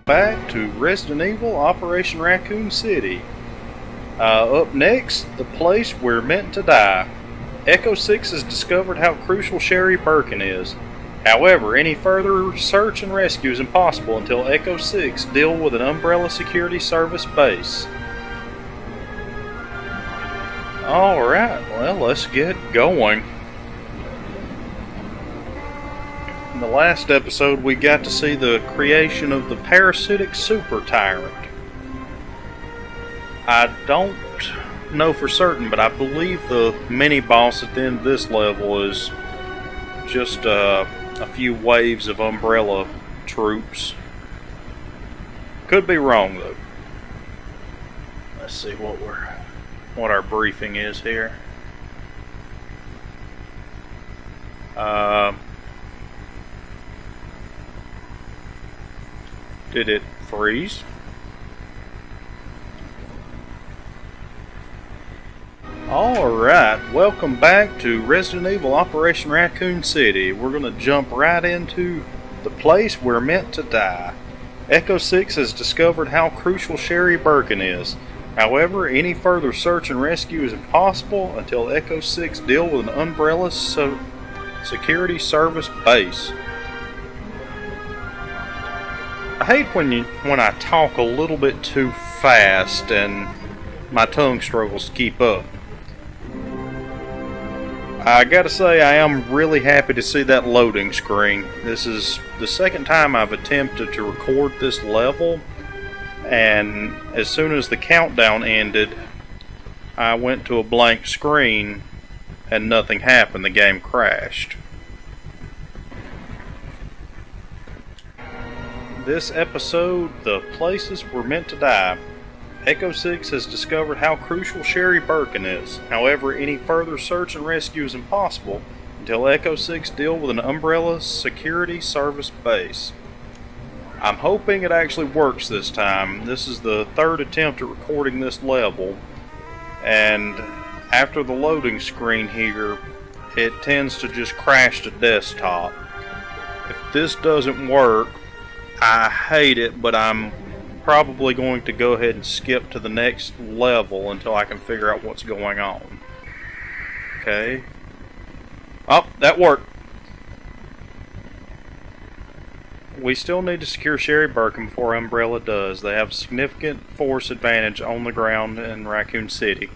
back to Resident Evil Operation Raccoon City. Up next, the place we're meant to die. Echo 6 has discovered how crucial Sherry Birkin is. However, any further search and rescue is impossible until Echo 6 deal with an Umbrella Security Service base. Alright, well, let's get going. In the last episode, we got to see the creation of the parasitic super tyrant. I don't know for certain, but I believe the mini-boss at the end of this level is just a few waves of Umbrella troops. Could be wrong, though. Let's see what our briefing is here. Did it freeze? Alright, welcome back to Resident Evil Operation Raccoon City. We're going to jump right into the place we're meant to die. Echo 6 has discovered how crucial Sherry Birkin is. However, any further search and rescue is impossible until Echo 6 deal with an Umbrella Security Service base. I hate when I talk a little bit too fast and my tongue struggles to keep up. I gotta say, I am really happy to see that loading screen. This is the second time I've attempted to record this level, and as soon as the countdown ended, I went to a blank screen and nothing happened. The game crashed. This episode, the places we're meant to die. Echo 6 has discovered how crucial Sherry Birkin is. However, any further search and rescue is impossible until Echo 6 deal with an Umbrella Security Service base. I'm hoping it actually works this time. This is the third attempt at recording this level, and after the loading screen here, it tends to just crash to desktop. If this doesn't work, I hate it, but I'm probably going to go ahead and skip to the next level until I can figure out what's going on. Okay. Oh, that worked. We still need to secure Sherry Birkin before Umbrella does. They have significant force advantage on the ground in Raccoon City.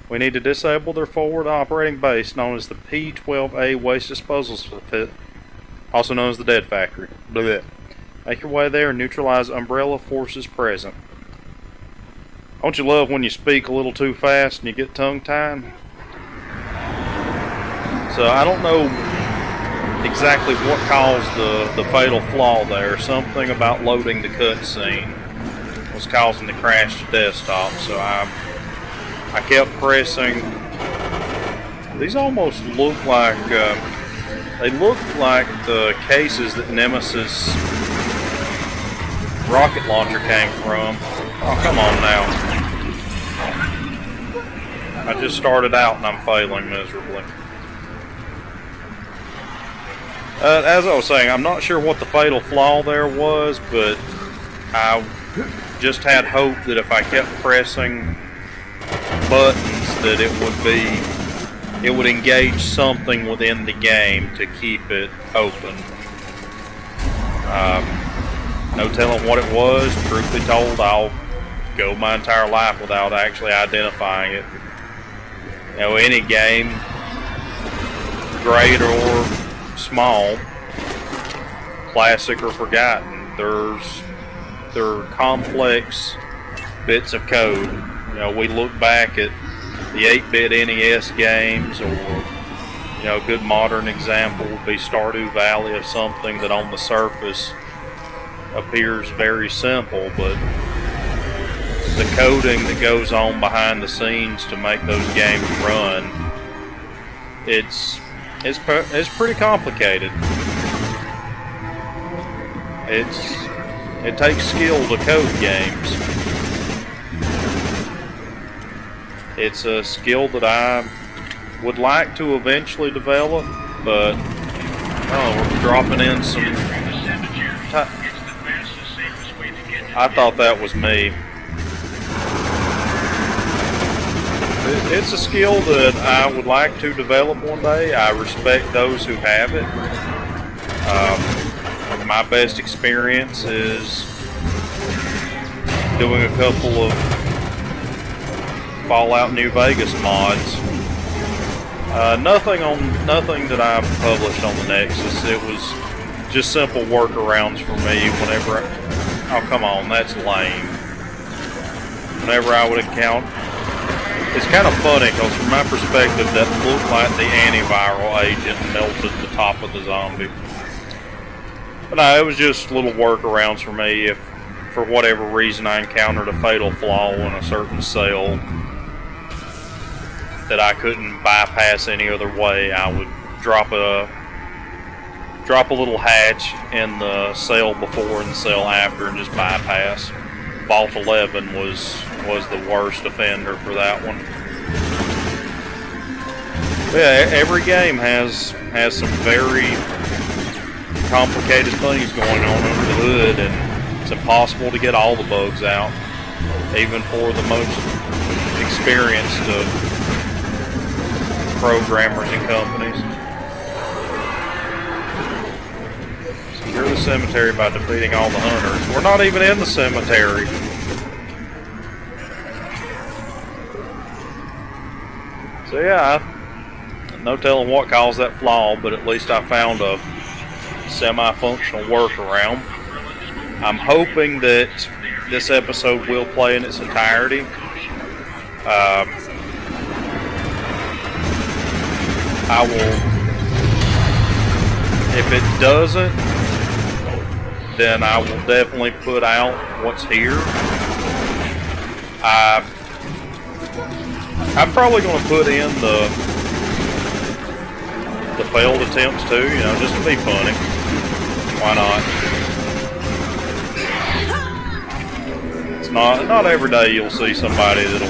We need to disable their forward operating base known as the P-12A Waste Disposal Pit, also known as the Dead Factory. Blah. Make your way there and neutralize Umbrella forces present. Don't you love when you speak a little too fast and you get tongue-tied? So I don't know exactly what caused the fatal flaw there. Something about loading the cutscene was causing the crash to desktop, so I kept pressing. These almost look like they look like the cases that Nemesis rocket launcher came from. Oh, come on now. I just started out and I'm failing miserably. As I was saying, I'm not sure what the fatal flaw there was, but I just had hope that if I kept pressing buttons that it would engage something within the game to keep it open. No telling what it was. Truth be told, I'll go my entire life without actually identifying it. You know, any game, great or small, classic or forgotten, there are complex bits of code. You know, we look back at the 8-bit NES games, or a good modern example would be Stardew Valley of something that on the surface appears very simple, but the coding that goes on behind the scenes to make those games run, it's pretty complicated. It takes skill to code games. It's a skill that I would like to eventually develop, but we're dropping in some I thought that was me. It's a skill that I would like to develop one day. I respect those who have it. My best experience is doing a couple of Fallout New Vegas mods. Nothing that I published on the Nexus. It was just simple workarounds for me whenever oh, come on, that's lame. Whenever I would encounter... It's kind of funny because from my perspective that looked like the antiviral agent melted the top of the zombie. But no, it was just little workarounds for me if for whatever reason I encountered a fatal flaw in a certain cell that I couldn't bypass any other way. I would drop a little hatch in the cell before and the cell after and just bypass. Vault 11 was the worst offender for that one. But yeah, every game has some very complicated things going on under the hood, and it's impossible to get all the bugs out, even for the most experienced programmers and companies. Secure the cemetery by defeating all the hunters. We're not even in the cemetery. So yeah, no telling what caused that flaw, but at least I found a semi-functional workaround. I'm hoping that this episode will play in its entirety. I will, if it doesn't, then I will definitely put out what's here. I'm probably going to put in the failed attempts too, you know, just to be funny. Why not? It's not every day you'll see somebody that'll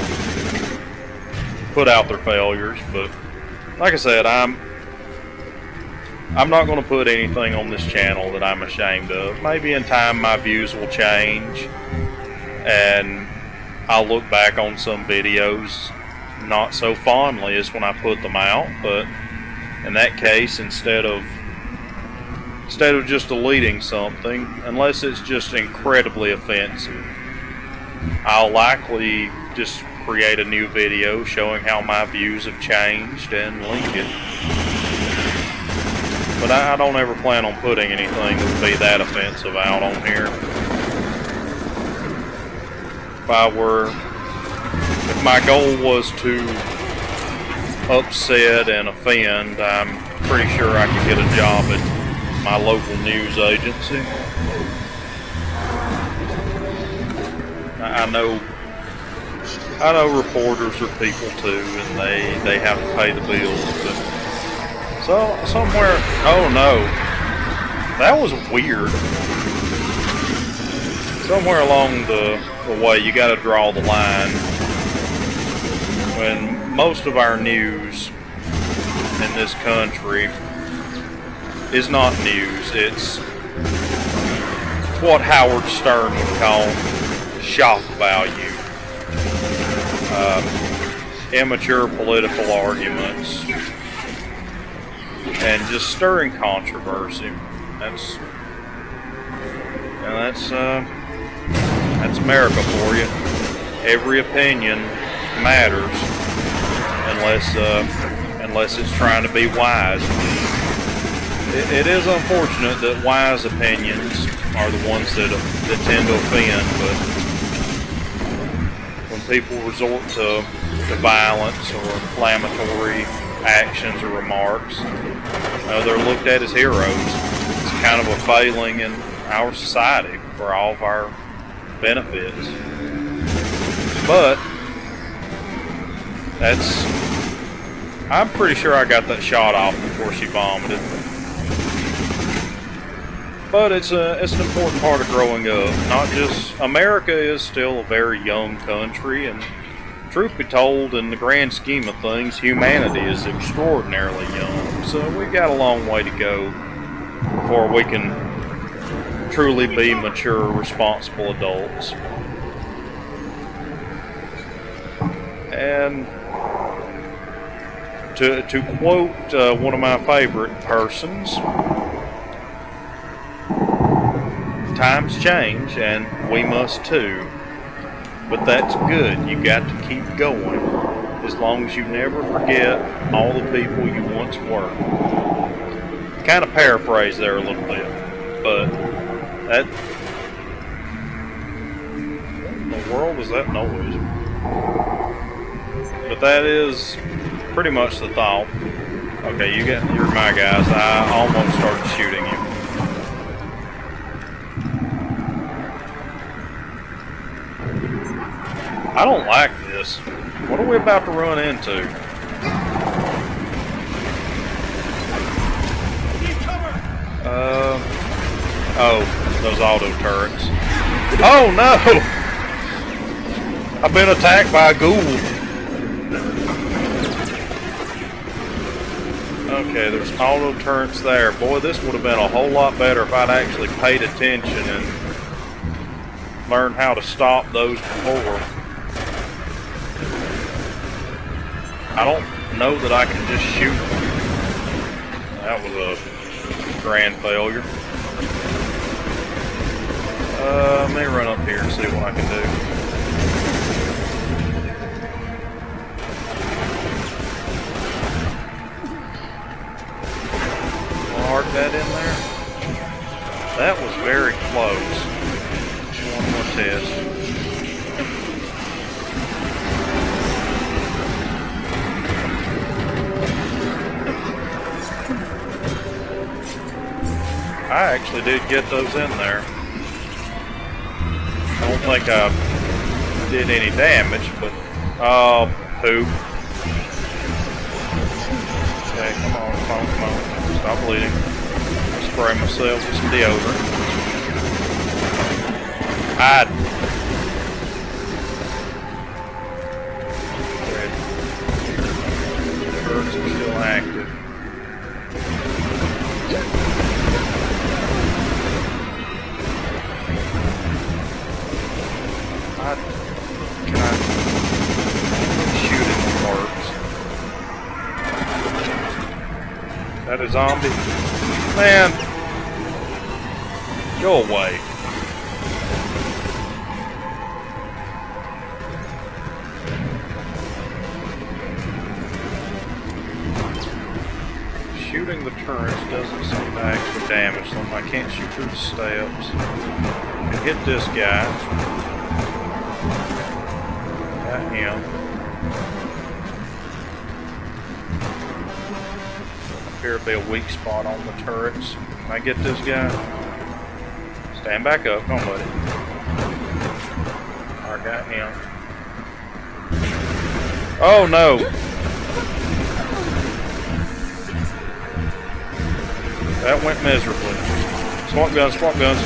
put out their failures, but like I said, I'm not going to put anything on this channel that I'm ashamed of. Maybe in time my views will change and I'll look back on some videos not so fondly as when I put them out, but in that case, instead of just deleting something, unless it's just incredibly offensive, I'll likely just create a new video showing how my views have changed and link it. But I don't ever plan on putting anything that would be that offensive out on here. If my goal was to upset and offend, I'm pretty sure I could get a job at my local news agency. I know reporters are people too, and they have to pay the bills, but so somewhere, oh no, that was weird. Somewhere along the way, you got to draw the line. When most of our news in this country is not news, it's what Howard Stern would call shock value. Immature political arguments and just stirring controversy. That's America for you. Every opinion matters unless it's trying to be wise. It is unfortunate that wise opinions are the ones that tend to offend, but when people resort to violence or inflammatory actions or remarks, they're looked at as heroes. It's kind of a failing in our society for all of our benefits. But I'm pretty sure I got that shot off before she vomited. But it's an important part of growing up. Not just America is still a very young country, and truth be told, in the grand scheme of things, humanity is extraordinarily young. So we've got a long way to go before we can truly be mature, responsible adults. And to quote one of my favorite persons, times change and we must too. But that's good. You got to keep going as long as you never forget all the people you once were. Kind of paraphrase there a little bit, but that. What in the world is that noise? But that is pretty much the thought. Okay, you're my guys. I almost started shooting you. I don't like this. What are we about to run into? Oh, those auto turrets. Oh no! I've been attacked by a ghoul. Okay, there's auto turrets there. Boy, this would have been a whole lot better if I'd actually paid attention and learned how to stop those before. I don't know that I can just shoot them. That was a grand failure. Let me run up here and see what I can do. Mark that in there. That was very close. One more test. I actually did get those in there. I don't think I did any damage, but oh, poop. Okay, come on. Stop bleeding. I'll spray myself with some deodorant. Hide. The birds are still active. Can I shoot it works? That a zombie? Man! Go away. Shooting the turrets doesn't seem to actually damage them. I can't shoot through the steps. I can hit this guy. Got him. Appear to be a weak spot on the turrets. Can I get this guy? Stand back up. Come on, buddy. I got him. Oh no! That went miserably. Swamp guns, swamp guns.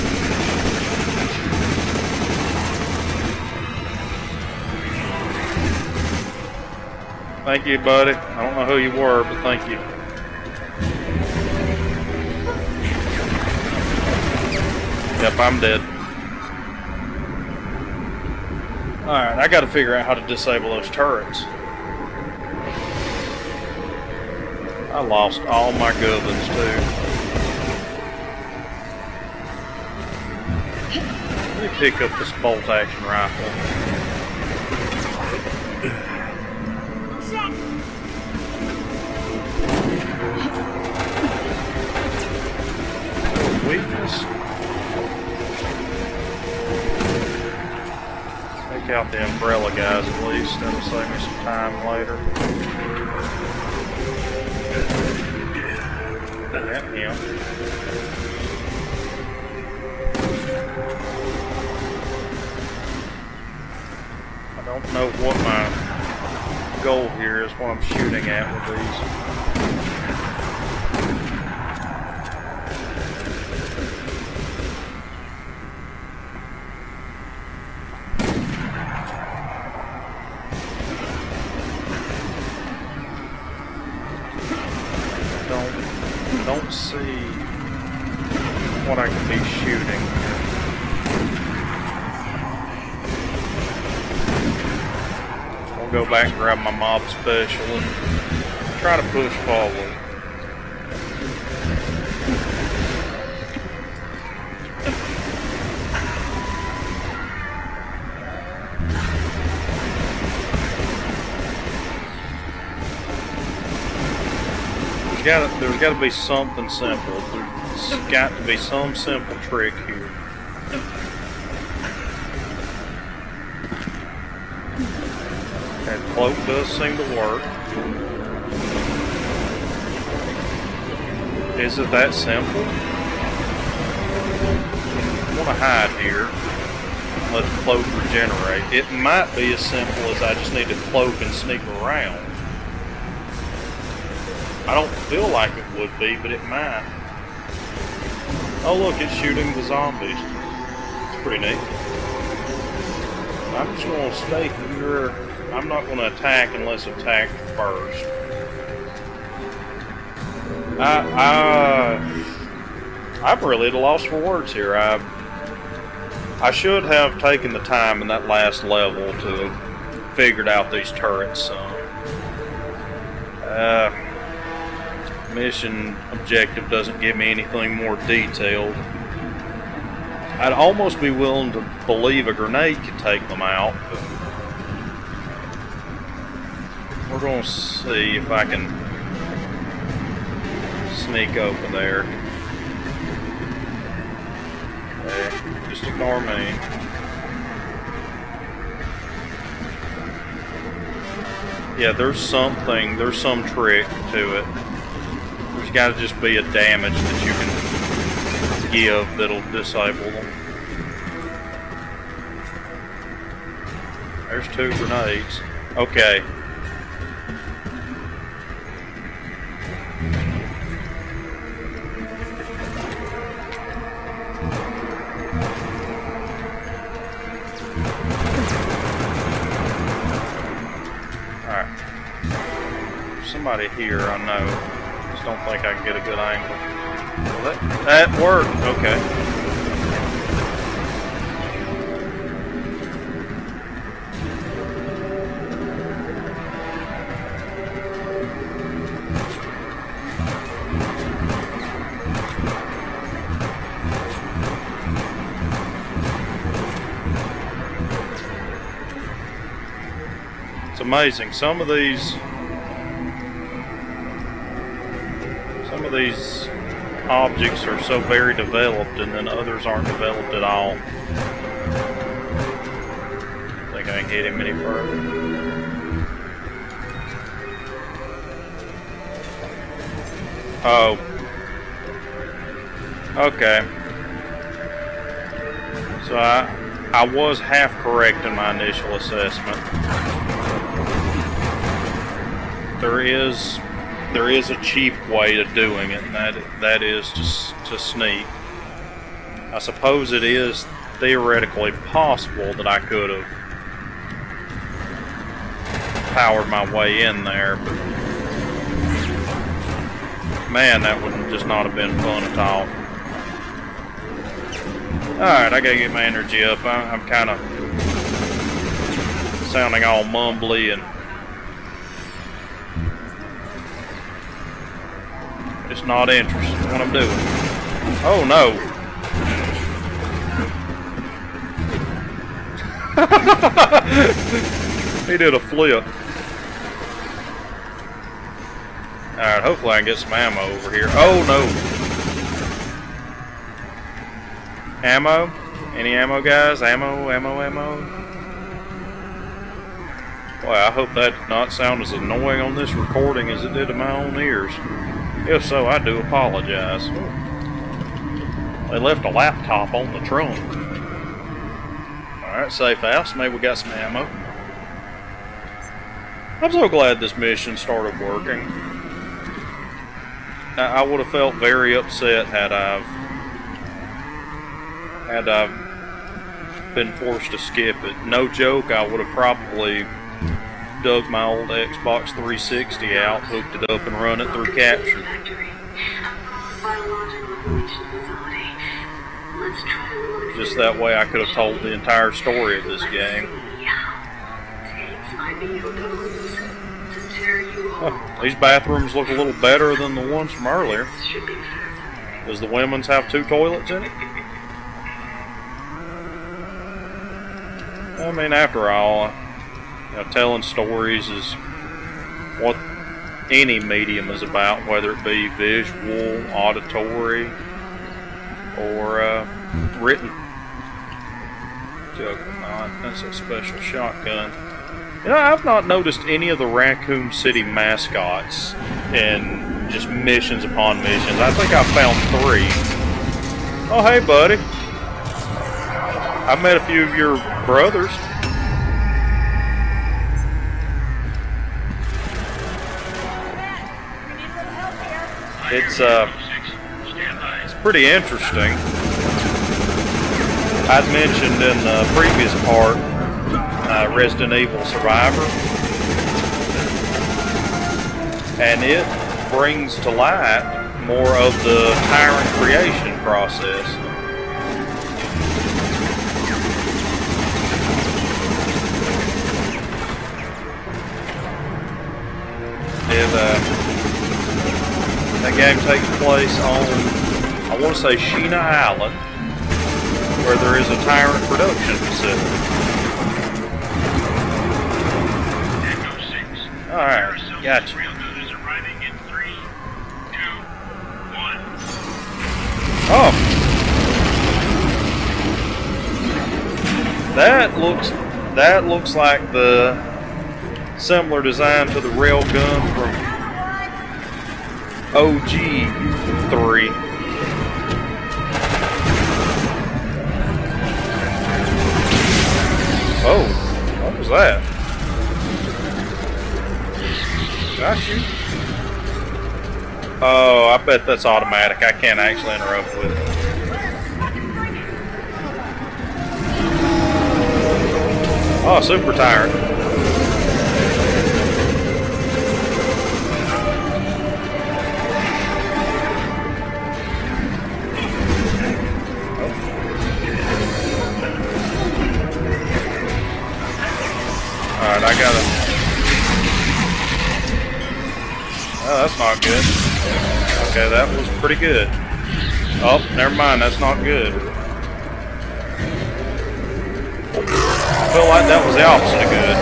Thank you, buddy. I don't know who you were, but thank you. Yep, I'm dead. Alright, I gotta figure out how to disable those turrets. I lost all my gubbins, too. Let me pick up this bolt-action rifle. Weakness. Take out the umbrella guys at least. That'll save me some time later. Got him. I don't know what my goal here is, what I'm shooting at with these. I don't see what I could be shooting. I'll go back and grab my mob special and try to push forward. There's got to be something simple. There's got to be some simple trick here. That cloak does seem to work. Is it that simple? I want to hide here. Let the cloak regenerate. It might be as simple as I just need to cloak and sneak around. I don't feel like it would be, but it might. Oh look, it's shooting the zombies. It's pretty neat. I'm just going to stay here. I'm not going to attack unless attacked first. I'm really at a loss for words here. I should have taken the time in that last level to figured out these turrets. Mission objective doesn't give me anything more detailed. I'd almost be willing to believe a grenade could take them out, but we're going to see if I can sneak over there. Okay, just ignore me. Yeah, there's some trick to it. There's got to just be a damage that you can give that'll disable them. There's 2 grenades. Okay. Alright. There's somebody here, I know. Don't think I can get a good angle. Well, that worked. Okay. It's amazing. Some of these objects are so very developed, and then others aren't developed at all. I think I can hit him any further. Oh. Okay. So I was half correct in my initial assessment. There is a cheap way to doing it, and that is to sneak. I suppose it is theoretically possible that I could have powered my way in there, but man, that would just not have been fun at all. Alright, I gotta get my energy up. I'm kind of sounding all mumbly and just not interested in what I'm doing. Oh no! He did a flip. Alright, hopefully I can get some ammo over here. Oh no! Ammo? Any ammo, guys? Ammo. Boy, I hope that did not sound as annoying on this recording as it did in my own ears. If so, I do apologize. They left a laptop on the trunk. Alright, safe house. Maybe we got some ammo. I'm so glad this mission started working. I would have felt very upset had I've been forced to skip it. No joke, I would have probably dug my old Xbox 360 out, hooked it up, and run it through capture. Just that way I could have told the entire story of this game. Huh, these bathrooms look a little better than the ones from earlier. Does the women's have 2 toilets in it? I mean, after all, telling stories is what any medium is about, whether it be visual, auditory, or written. That's a special shotgun. I've not noticed any of the Raccoon City mascots in just missions upon missions. I think I found 3. Oh, hey, buddy. I met a few of your brothers. It's pretty interesting. I'd mentioned in the previous part Resident Evil Survivor, and it brings to light more of the tyrant creation process. That game takes place on, I want to say, Sheena Island, where there is a tyrant production facility. Alright, gotcha. Oh! That looks like the similar design to the railgun from OG 3. Oh, what was that? Did I shoot? Oh, I bet that's automatic. I can't actually interrupt with it. Oh, super tyrant. Alright, I got it. Oh, that's not good. Okay, that was pretty good. Oh, never mind, that's not good. I feel like that was the opposite of good.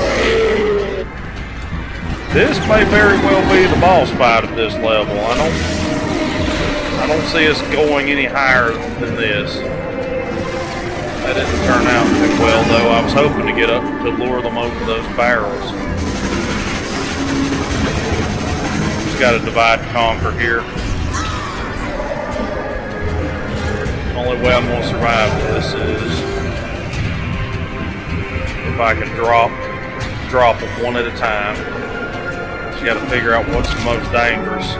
This may very well be the boss fight at this level. I don't see us going any higher than this. That didn't turn out too well, though. I was hoping to get up to lure them over those barrels. Just got to divide and conquer here. The only way I'm going to survive this is if I can drop them one at a time. Just got to figure out what's the most dangerous.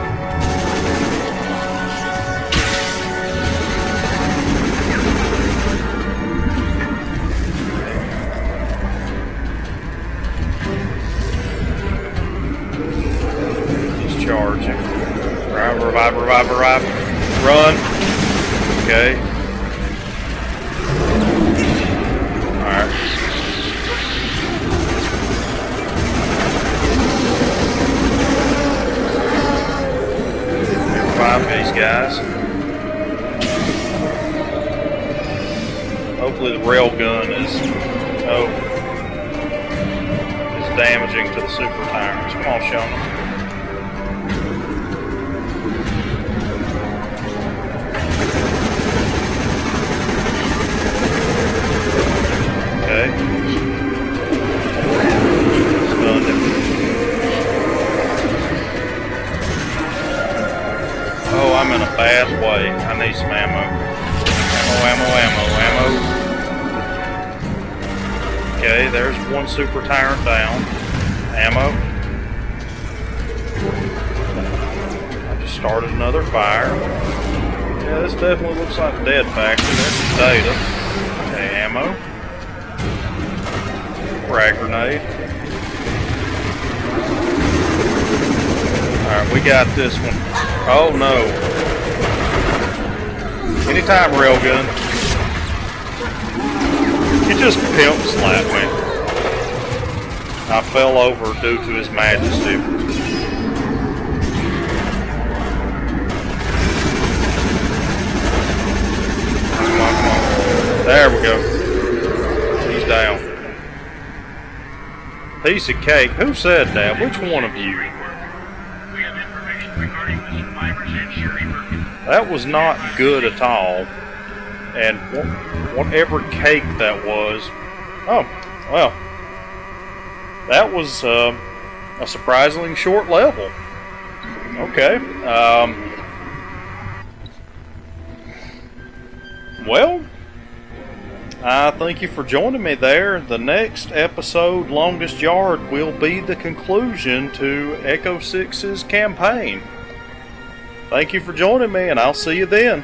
Charging. Revive. Run. Okay. Alright. Revive these guys. Hopefully the railgun is damaging to the super tyrants. Come on, Sean. Okay. Stunned him. Oh, I'm in a bad way. I need some ammo. Ammo. Okay, there's one super tyrant down. Ammo. I just started another fire. Yeah, this definitely looks like a dead factory. There's some data. Okay, ammo. Frag grenade. Alright, we got this one. Oh no. Anytime, railgun. He just pimp slapped me. I fell over due to his majesty. Come on, come on. There we go. He's down. Piece of cake. Who said that? Which one of you? That was not good at all. And whatever cake that was. Oh, well. That was a surprisingly short level. Okay. Well, I thank you for joining me there. The next episode, Longest Yard, will be the conclusion to Echo 6's campaign. Thank you for joining me, and I'll see you then.